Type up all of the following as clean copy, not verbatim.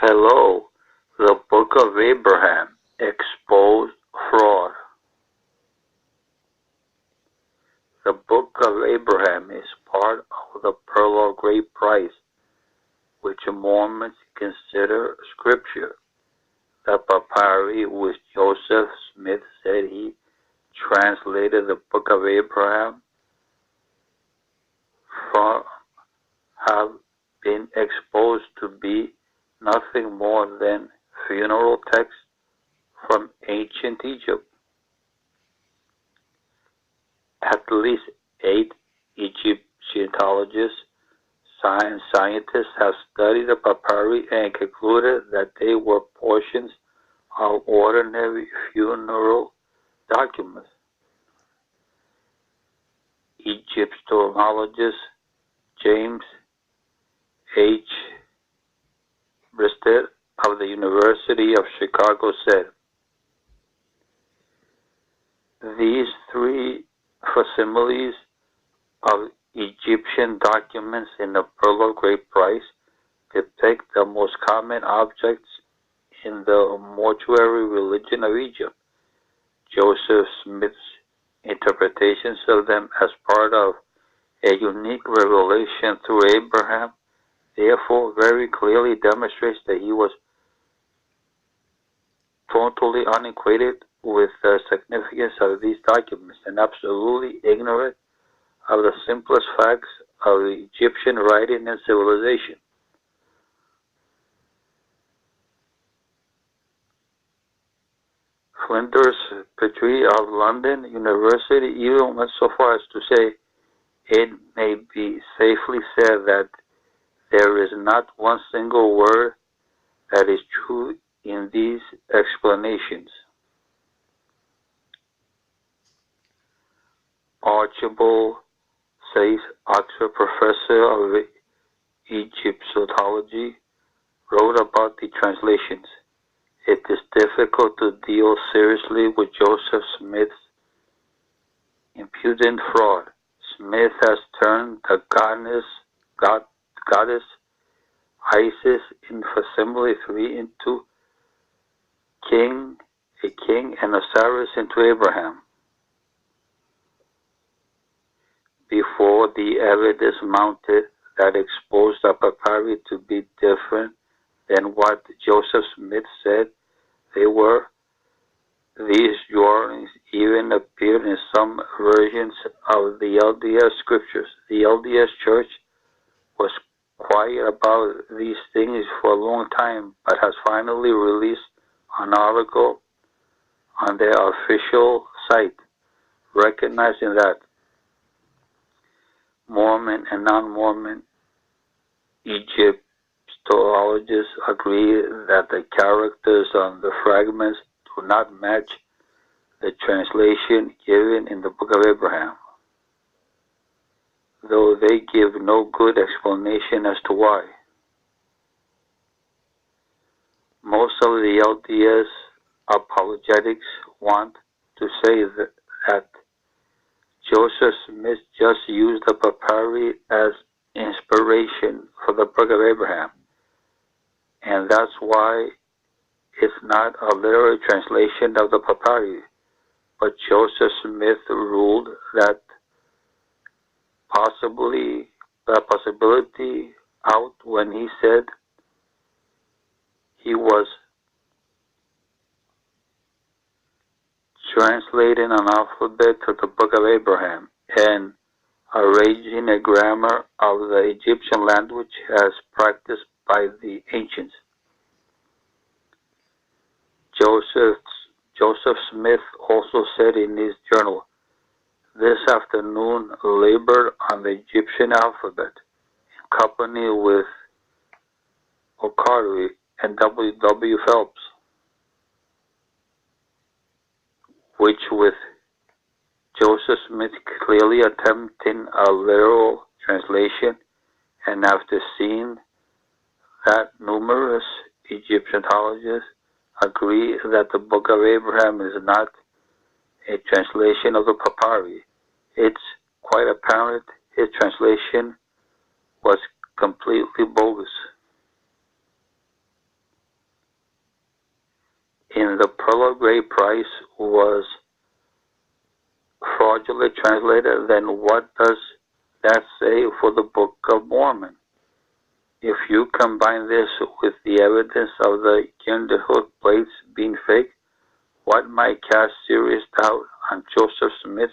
Hello, the Book of Abraham, exposed fraud. The Book of Abraham is part of the Pearl of Great Price, which Mormons consider scripture. The papyri which Joseph Smith said he translated the Book of Abraham from have been exposed to be nothing more than funeral texts from ancient Egypt. At least 8 Egyptologists and scientists have studied the papyri and concluded that they were portions of ordinary funeral documents. Egyptologist James H. Brister of the University of Chicago said, "These three facsimiles of Egyptian documents in the Pearl of Great Price depict the most common objects in the mortuary religion of Egypt. Joseph Smith's interpretations of them as part of a unique revelation through Abraham therefore very clearly demonstrates that he was totally unacquainted with the significance of these documents and absolutely ignorant of the simplest facts of the Egyptian writing and civilization." Flinders Petrie of London University even went so far as to say, "It may be safely said that there is not one single word that is true in these explanations." Archibald Sayce, Oxford professor of Egyptology, wrote about the translations. "It is difficult to deal seriously with Joseph Smith's impudent fraud. Smith has turned the goddess Isis in facsimile 3 into a king, and Osiris into Abraham. Before the evidence mounted that exposed the papyri to be different than what Joseph Smith said they were, these drawings even appeared in some versions of the LDS scriptures. The LDS Church was quiet about these things for a long time, but has finally released an article on their official site, recognizing that Mormon and non-Mormon Egyptologists agree that the characters on the fragments do not match the translation given in the Book of Abraham, though they give no good explanation as to why. Most of the LDS apologetics want to say that Joseph Smith just used the papyri as inspiration for the Book of Abraham, and that's why it's not a literal translation of the papyri. But Joseph Smith ruled that possibility out when he said he was translating an alphabet to the Book of Abraham and arranging a grammar of the Egyptian language as practiced by the ancients. Joseph Smith also said in his journal, "This afternoon labored on the Egyptian alphabet in company with O'Carty and W. Phelps, which with Joseph Smith clearly attempting a literal translation, and after seeing that numerous Egyptologists agree that the Book of Abraham is not a translation of the papyri, it's quite apparent his translation was completely bogus." in the Pearl of Great Price was fraudulently translated, then what does that say for the Book of Mormon? If you combine this with the evidence of the Kinderhook plates being fake, what might cast serious doubt on Joseph Smith's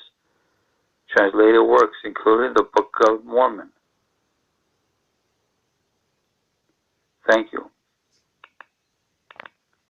translated works, including the Book of Mormon? Thank you.